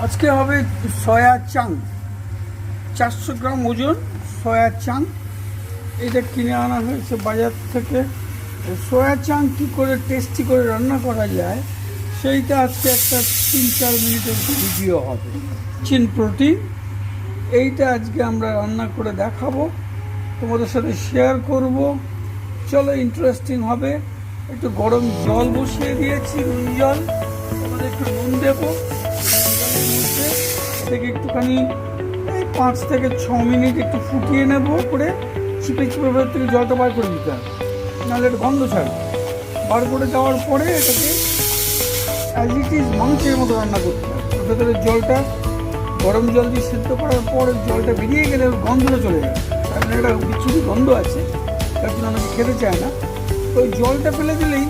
আজকে হবে সয়া চাং, 400 গ্রাম ওজন সয়া চাং। এটা কিনে আনা হয়েছে বাজার থেকে। সয়া চাং কী করে টেস্টি করে রান্না করা যায় সেইটা আজকে একটা 3-4 মিনিটের ভিডিও হবে। চিন প্রোটিন এইটা আজকে আমরা রান্না করে দেখাবো, তোমাদের সাথে শেয়ার করব। চলো, ইন্টারেস্টিং হবে। একটু গরম জল বসিয়ে দিয়েছি, নুন জল। তোমাদের একটু নুন দেবো জলের মধ্যে, এটাকে একটুখানি 5 থেকে 6 মিনিট একটু ফুটিয়ে নেব করে চিপে চিপে ভেতর থেকে জলটা বার করে দিতে হবে, নাহলে এটা গন্ধ ছাড়বে। বার করে দেওয়ার পরে এটাকে অ্যাজ ইট ইজ মাংসের মতো রান্না করতে হবে। ভেতরে জলটা গরম জল দিয়ে সেদ্ধ করার পর জলটা বেরিয়ে গেলে গন্ধটা চলে যাবে, কারণ একটা বিচ্ছুরি গন্ধ আছে, তার জন্য অনেকে খেতে চায় না। তো ওই জলটা ফেলে দিলেই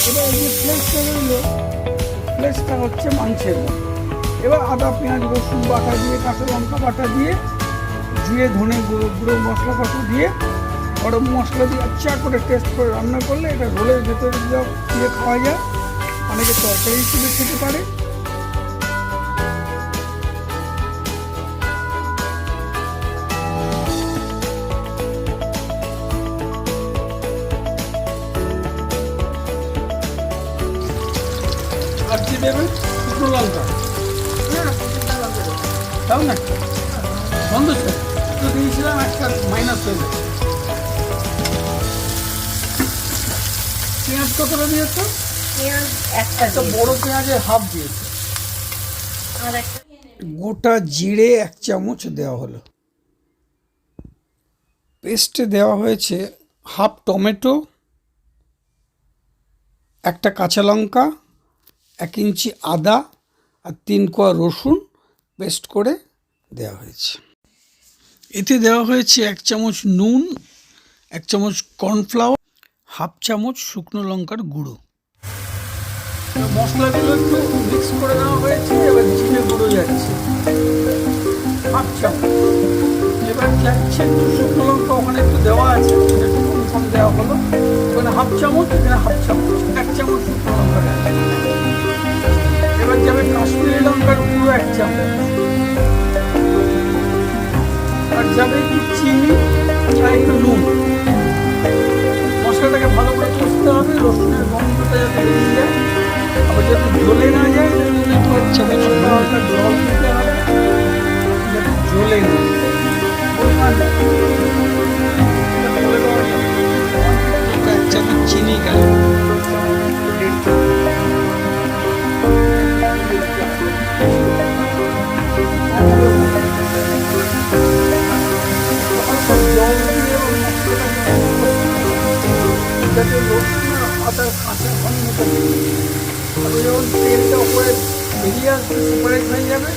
এবার এই যে ফ্লেশটা রইলো, ফ্লেশটা হচ্ছে মাংসের মতো। এবার আদা পেঁয়াজ রসুন বাটা দিয়ে, কাঁচা লঙ্কা বাটা দিয়ে, জিরে ধনে গুঁড়ো মশলা পাতা দিয়ে, গরম মশলা দিয়ে আচ্ছা করে টেস্ট করে রান্না করলে এটা রোলের ভেতরে দিয়ে খাওয়া যায়। অনেকে তরকারি হিসেবে খেতে পারে। আর কি দেবেন? শুকনো লঙ্কা, তাও না বন্ধ ছিল তো দিয়েছিলাম, একটা মাইনাস হয়ে যাবে। পেঁয়াজ কতটা দিয়েছ? পেঁয়াজ একটা বড় পেঁয়াজের হাফ দিয়েছে। গোটা জিরে 1 চামচ দেওয়া হলো। পেস্টে দেওয়া হয়েছে হাফ টমেটো, একটা কাঁচা লঙ্কা, 1 ইঞ্চি আদা আর 3 কোয়া রসুন পেস্ট করে দেওয়া হয়েছে। এতে দেওয়া হয়েছে 1 চামচ নুন, 1 চামচ কর্নফ্লাওয়ার, হাফ চামচ শুকনো লঙ্কার গুঁড়ো। মশলাগুলো একটু মিক্স করে দেওয়া হয়েছে। এবার জিরে গুঁড়ো যাচ্ছে হাফ চামচ। এবার যাচ্ছে একটু শুকনো লঙ্কা, ওখানে একটু দেওয়া আছে, একটু কম দেওয়া হলো। ওখানে হাফ চামচ, এখানে হাফ চামচ, 1 চামচ শুকনো লঙ্কা দেওয়া। এবার যাবে কাশ্মীরি লঙ্কার গুঁড়ো 1 চামচ, আর যাবে একটু চিনি আর একটু নুন। মশলাটাকে ভালো করে কষতে হবে, রসুনের গন্ধটা যাতে বেরিয়ে যায়, আবার যাতে জ্বলে না যায়। হালকা জল দিতে হবে যাতে জ্বলে না যায়। 1 চামচ চিনি গেল। যাতে রসুন আর আদার কাঁচা গন্ধটা বেরিয়ে যায়। আর যখন তেলটা উপরে বেরিয়ে আসবে, সেপারেট হয়ে যাবে,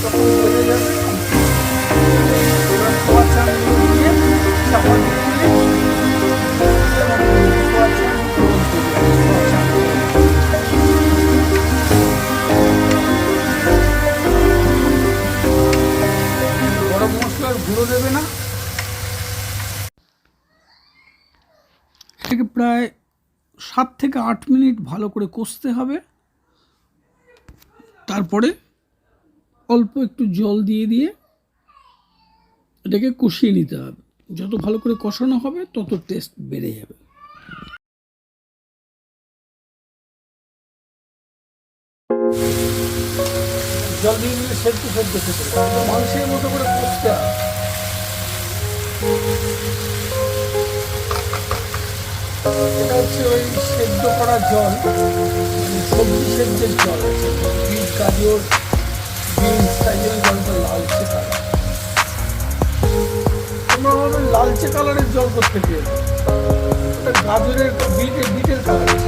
তখন বোঝা যাবে। এবার খোয়া চাল দিয়ে চাপাতি দিয়ে খোয়া চাল গরম মশলার গুঁড়ো দেবে না। এটাকে প্রায় 7 থেকে 8 মিনিট ভালো করে কষতে হবে। তারপরে অল্প একটু জল দিয়ে দিয়ে এটাকে কষিয়ে নিতে হবে। যত ভালো করে কষানো হবে তত টেস্ট বেড়ে যাবে। জল দিয়ে দিলে সেদ্ধ খেতে হবে, মাংসের মতো করে কষতে হবে। এটা হচ্ছে ওই সেদ্ধ করা জল, সবজি সেদ্ধের জল আছে, বিট গাজর বিনস, তাই জন্য জলটা লালচে কালার। তোমরা ভাবে লালচে কালারের জল করতে পেয়ে, ওটা গাজরের বিটের কালার।